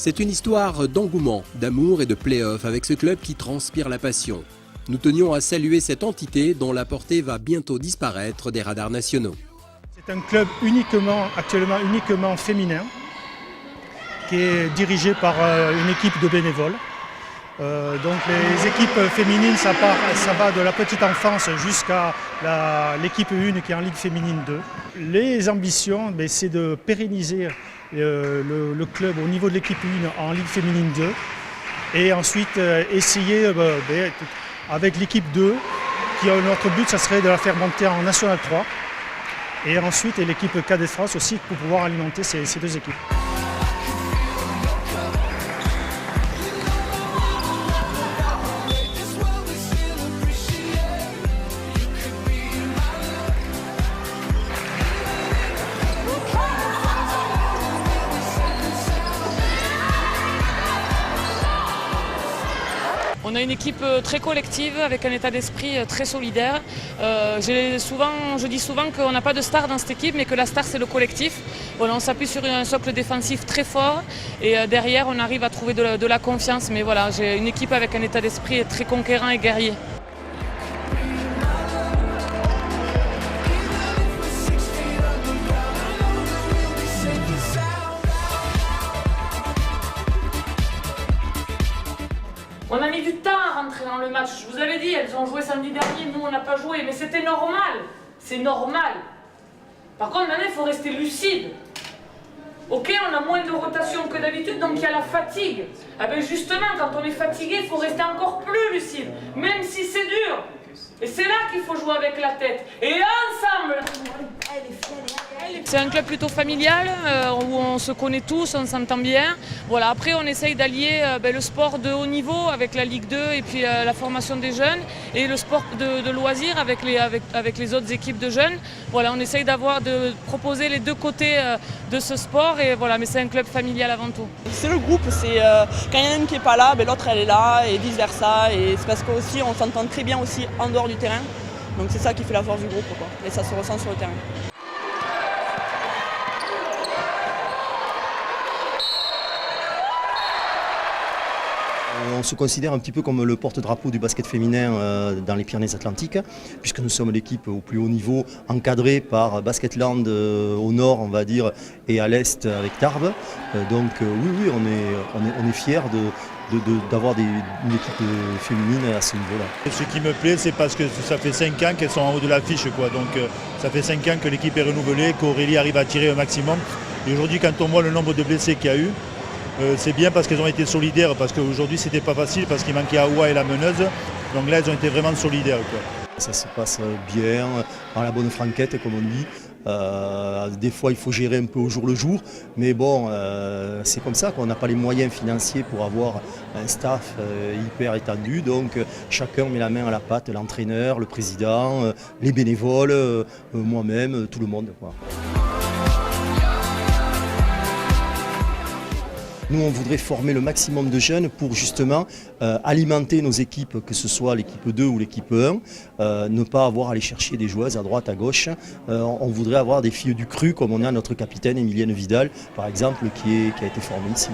C'est une histoire d'engouement, d'amour et de play-off avec ce club qui transpire la passion. Nous tenions à saluer cette entité dont la portée va bientôt disparaître des radars nationaux. C'est un club actuellement uniquement féminin, qui est dirigé par une équipe de bénévoles. Donc les équipes féminines, ça va de la petite enfance jusqu'à l'équipe 1 qui est en Ligue féminine 2. Les ambitions, c'est de pérenniser le club au niveau de l'équipe 1 en Ligue féminine 2 et ensuite essayer avec l'équipe 2, notre but ça serait de la faire monter en National 3 et ensuite l'équipe Cadet France aussi pour pouvoir alimenter ces deux équipes. On a une équipe très collective avec un état d'esprit très solidaire. Je dis souvent qu'on n'a pas de star dans cette équipe, mais que la star c'est le collectif. Voilà, on s'appuie sur un socle défensif très fort et derrière on arrive à trouver de la confiance. Mais voilà, j'ai une équipe avec un état d'esprit très conquérant et guerrier. On a mis du temps à rentrer dans le match. Je vous avais dit, elles ont joué samedi dernier, nous on n'a pas joué, mais c'était normal. C'est normal. Par contre, maintenant il faut rester lucide. Ok, on a moins de rotation que d'habitude, donc il y a la fatigue. Ah ben justement, quand on est fatigué, il faut rester encore plus lucide, même si c'est dur. Et c'est là qu'il faut jouer avec la tête. Et ensemble. C'est un club plutôt familial où on se connaît tous, on s'entend bien. Voilà, après on essaye d'allier le sport de haut niveau avec la Ligue 2 et puis la formation des jeunes et le sport de loisirs avec les autres équipes de jeunes. Voilà, on essaye de proposer les deux côtés de ce sport et voilà, mais c'est un club familial avant tout. C'est le groupe, c'est quand il y en a une qui n'est pas là, l'autre elle est là et vice versa. Et c'est parce qu'aussi on s'entend très bien aussi en dehors du terrain. Donc c'est ça qui fait la force du groupe, quoi. Et ça se ressent sur le terrain. On se considère un petit peu comme le porte-drapeau du basket féminin dans les Pyrénées-Atlantiques, puisque nous sommes l'équipe au plus haut niveau, encadrée par Basketland au nord, on va dire, et à l'est avec Tarbes. Donc oui, on est fiers d'avoir une équipe féminine à ce niveau-là. Ce qui me plaît, c'est parce que ça fait 5 ans qu'elles sont en haut de l'affiche, quoi. Donc ça fait 5 ans que l'équipe est renouvelée, qu'Aurélie arrive à tirer un maximum. Et aujourd'hui, quand on voit le nombre de blessés qu'il y a eu, c'est bien parce qu'elles ont été solidaires, parce qu'aujourd'hui c'était pas facile, parce qu'il manquait Aoua et la meneuse. Donc là, elles ont été vraiment solidaires, quoi. Ça se passe bien, dans la bonne franquette, comme on dit. Des fois, il faut gérer un peu au jour le jour, mais bon, c'est comme ça qu'on n'a pas les moyens financiers pour avoir un staff hyper étendu. Donc, chacun met la main à la pâte, l'entraîneur, le président, les bénévoles, moi-même, tout le monde, quoi. Nous, on voudrait former le maximum de jeunes pour justement alimenter nos équipes, que ce soit l'équipe 2 ou l'équipe 1, ne pas avoir à aller chercher des joueuses à droite, à gauche. On voudrait avoir des filles du cru, comme on a notre capitaine Emilienne Vidal, par exemple, qui a été formée ici.